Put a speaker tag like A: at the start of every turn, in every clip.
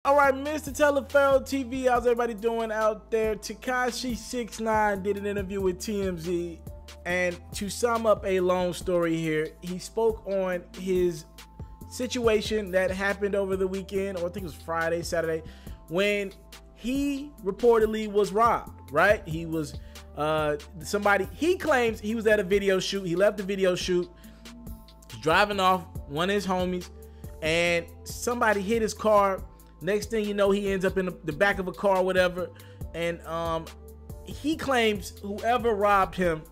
A: All right, Mr. Taliaferro TV, how's everybody doing out there? Tekashi 6ix9ine did an interview with TMZ, and to sum up a long story here, he spoke on his situation that happened over the weekend, or I think it was Friday, Saturday, when he reportedly was robbed, right? He was he claims he was at a video shoot. He left the video shoot, driving off one of his homies, and somebody hit his car. Next thing you know, he ends up in the back of a car or whatever. And he claims whoever robbed him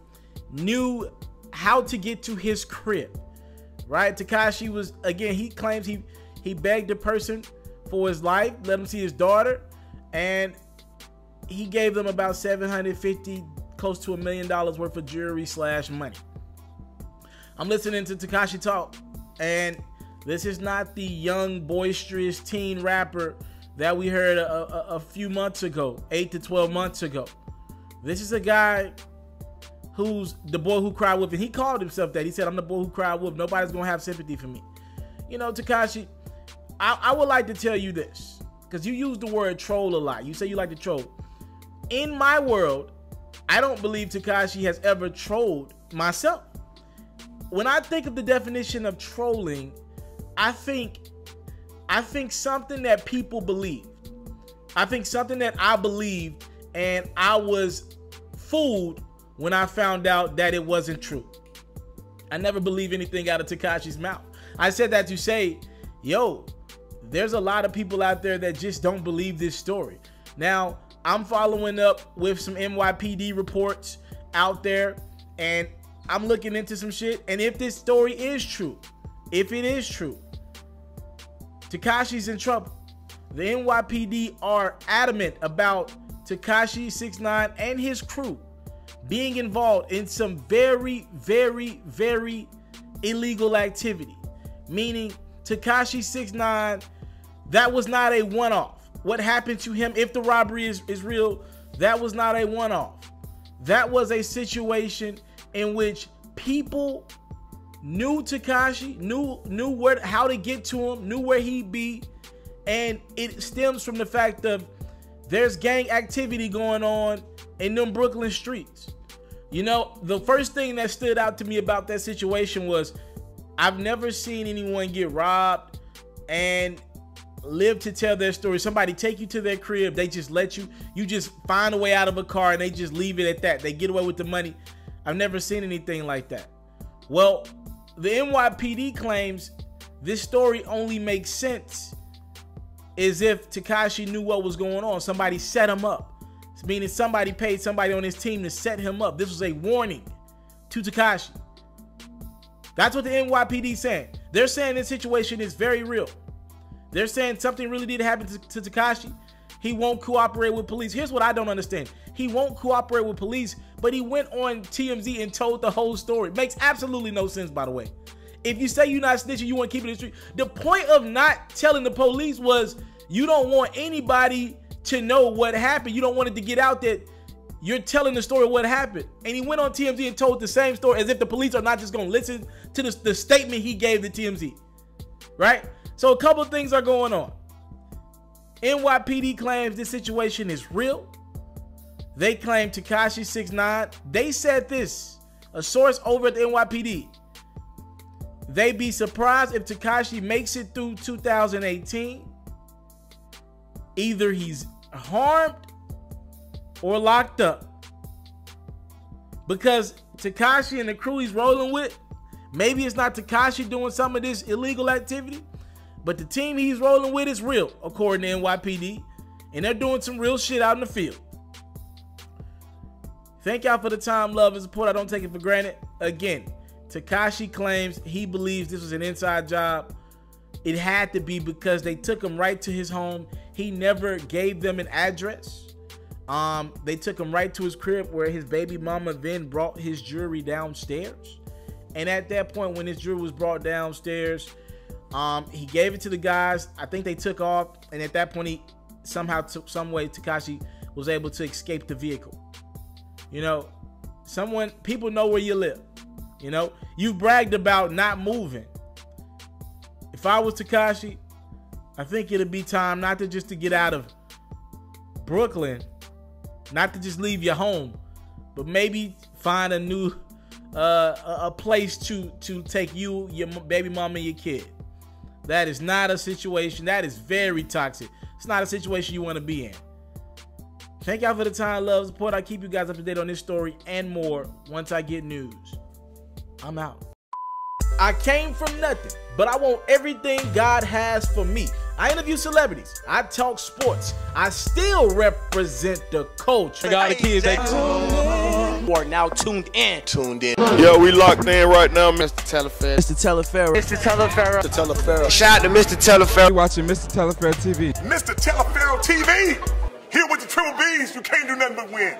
A: knew how to get to his crib, right? Tekashi was, again, he claims he begged a person for his life, let him see his daughter, and he gave them about $750, close to $1 million worth of jewelry / money. I'm listening to Tekashi talk, and this is not the young, boisterous teen rapper that we heard a few months ago, 8 to 12 months ago. This is a guy who's the boy who cried wolf, and he called himself that. He said, "I'm the boy who cried wolf. Nobody's gonna have sympathy for me." You know, Tekashi, I would like to tell you this, because you use the word troll a lot. You say you like to troll. In my world, I don't believe Tekashi has ever trolled myself. When I think of the definition of trolling, I think something that people believe. I think something that I believed, and I was fooled when I found out that it wasn't true. I never believe anything out of Tekashi's mouth. I said that to say, yo, there's a lot of people out there that just don't believe this story. Now, I'm following up with some NYPD reports out there, and I'm looking into some shit. And if this story is true, if it is true, Tekashi's in trouble. The NYPD are adamant about Tekashi 6ix9ine and his crew being involved in some very, very, very illegal activity. Meaning Tekashi 6ix9ine, that was not a one-off. What happened to him, if the robbery is real, that was not a one-off. That was a situation in which people knew Tekashi, knew how to get to him, knew where he'd be, and it stems from the fact of there's gang activity going on in them Brooklyn streets. You know, the first thing that stood out to me about that situation was I've never seen anyone get robbed and live to tell their story. Somebody take you to their crib, they just let you just find a way out of a car and they just leave it at that. They get away with the money. I've never seen anything like that. Well, the NYPD claims this story only makes sense as if Tekashi knew what was going on. Somebody set him up. Meaning somebody paid somebody on his team to set him up. This was a warning to Tekashi. That's what the NYPD is saying. They're saying this situation is very real. They're saying something really did happen to Tekashi. He won't cooperate with police. Here's what I don't understand. He won't cooperate with police, but he went on TMZ and told the whole story. Makes absolutely no sense, by the way. If you say you're not snitching, you want to keep it in the street. The point of not telling the police was you don't want anybody to know what happened. You don't want it to get out that you're telling the story of what happened. And he went on TMZ and told the same story as if the police are not just going to listen to the statement he gave to TMZ. Right? So a couple of things are going on. NYPD claims this situation is real. They claim Tekashi 6ix9ine. They said this, a source over at the NYPD. They'd be surprised if Tekashi makes it through 2018. Either he's harmed or locked up. Because Tekashi and the crew he's rolling with, maybe it's not Tekashi doing some of this illegal activity, but the team he's rolling with is real, according to NYPD. And they're doing some real shit out in the field. Thank y'all for the time, love, and support. I don't take it for granted. Again, Tekashi claims he believes this was an inside job. It had to be because they took him right to his home. He never gave them an address. They took him right to his crib where his baby mama then brought his jewelry downstairs. And at that point, when his jewelry was brought downstairs, he gave it to the guys. I think they took off. And at that point, he somehow, some way, Tekashi was able to escape the vehicle. You know, people know where you live. You know, you bragged about not moving. If I was Tekashi, I think it'll be time not to just to get out of Brooklyn, not to just leave your home, but maybe find a new a place to take you, your baby mama, and your kid. That is not a situation. That is very toxic. It's not a situation you want to be in. Thank y'all for the time, love, support. I keep you guys up to date on this story and more once I get news. I'm out. I came from nothing, but I want everything God has for me. I interview celebrities. I talk sports. I still represent the culture.
B: I got the kids. They are now tuned in.
C: Yo, we locked in right now, Mr.
B: Taliaferro.
D: Mr. Taliaferro.
B: Mr. Taliaferro.
C: Mr. Taliaferro.
B: Shout out to Mr. Taliaferro.
D: You're watching Mr. Taliaferro TV.
E: Mr. Taliaferro TV. Here with the triple B's, you can't do nothing but win.